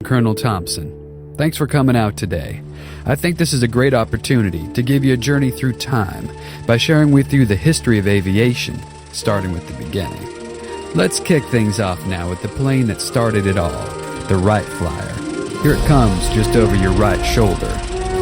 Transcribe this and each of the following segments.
Colonel Thompson. Thanks for coming out today. I think this is a great opportunity to give you a journey through time by sharing with you the history of aviation, starting with the beginning. Let's kick things off now with the plane that started it all, the Wright Flyer. Here it comes just over your right shoulder.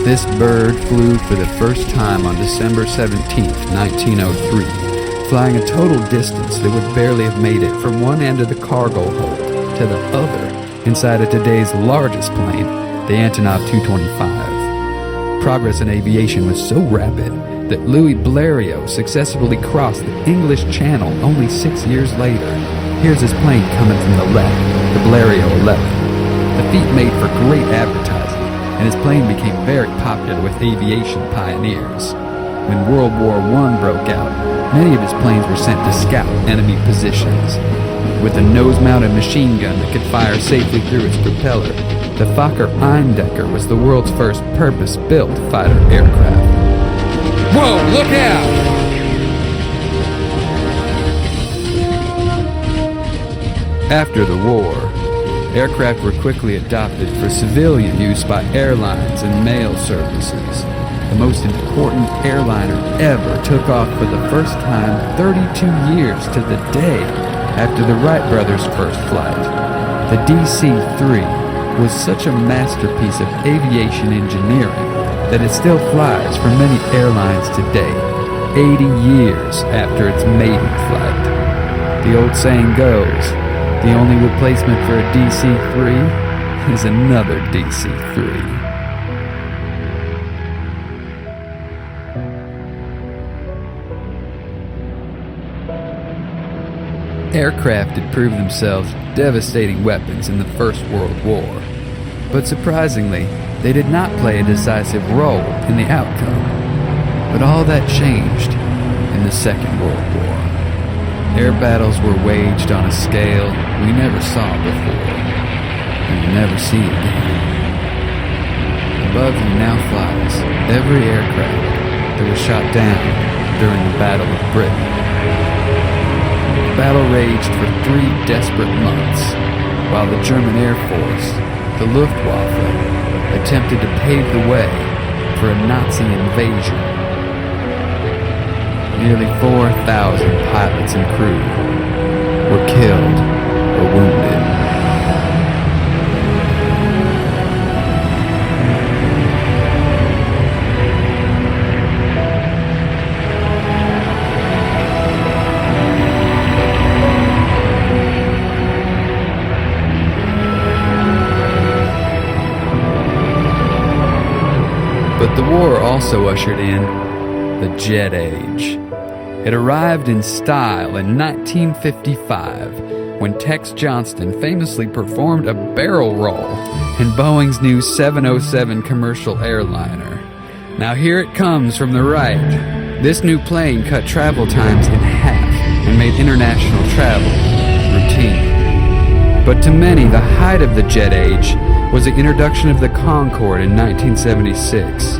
This bird flew for the first time on December 17, 1903, flying a total distance that would barely have made it from one end of the cargo hold to the other inside of today's largest plane, the Antonov 225. Progress in aviation was so rapid that Louis Blériot successfully crossed the English Channel only 6 years later. Here's his plane coming from the left, the Blériot 11. The feat made for great advertising, and his plane became very popular with aviation pioneers. When World War I broke out, many of his planes were sent to scout enemy positions. With a nose-mounted machine gun that could fire safely through its propeller, the Fokker-Eindecker was the world's first purpose-built fighter aircraft. Whoa, look out! After the war, aircraft were quickly adopted for civilian use by airlines and mail services. The most important airliner ever took off for the first time 32 years to the day after the Wright brothers' first flight. The DC-3 was such a masterpiece of aviation engineering that it still flies for many airlines today, 80 years after its maiden flight. The old saying goes, the only replacement for a DC-3 is another DC-3. Aircraft had proved themselves devastating weapons in the First World War, but surprisingly, they did not play a decisive role in the outcome. But all that changed in the Second World War. Air battles were waged on a scale we never saw before, and will never see again. Above you now flies every aircraft that was shot down during the Battle of Britain. The battle raged for 3 desperate months, while the German Air Force, the Luftwaffe, attempted to pave the way for a Nazi invasion. Nearly 4,000 pilots and crew were killed or wounded. But the war also ushered in the Jet Age. It arrived in style in 1955 when Tex Johnston famously performed a barrel roll in Boeing's new 707 commercial airliner. Now here it comes from the right. This new plane cut travel times in half and made international travel routine. But to many, the height of the Jet Age was the introduction of the Concorde in 1976.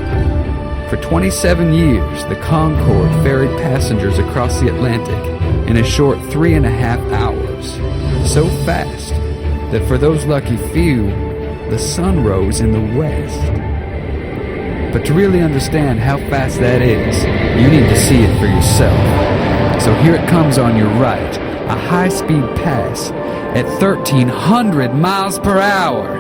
For 27 years, the Concorde ferried passengers across the Atlantic in a short 3.5 hours. So fast that for those lucky few, the sun rose in the west. But to really understand how fast that is, you need to see it for yourself. So here it comes on your right, a high-speed pass at 1,300 miles per hour.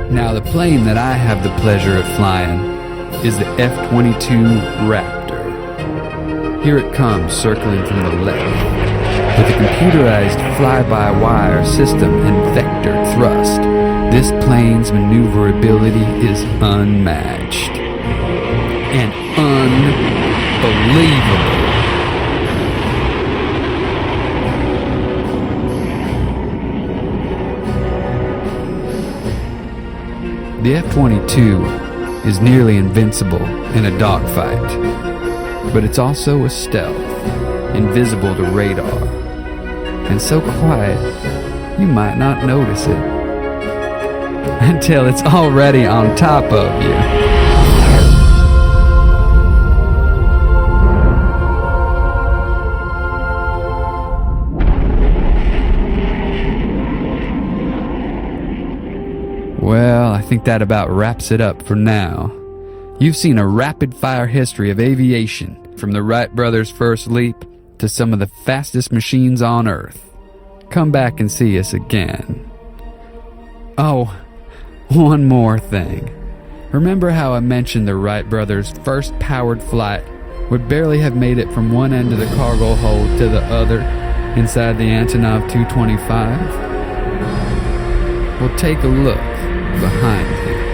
Now, the plane that I have the pleasure of flying is the F-22 Raptor. Here it comes, circling from the left, with a computerized fly-by-wire system and vector thrust. This plane's maneuverability is unmatched and unbelievable. The F-22 is nearly invincible in a dogfight, but it's also a stealth, invisible to radar, and so quiet you might not notice it until it's already on top of you. Well, I think that about wraps it up for now. You've seen a rapid-fire history of aviation, from the Wright brothers' first leap to some of the fastest machines on Earth. Come back and see us again. Oh, one more thing. Remember how I mentioned the Wright brothers' first powered flight would barely have made it from one end of the cargo hold to the other inside the Antonov 225? Well, take a look behind him.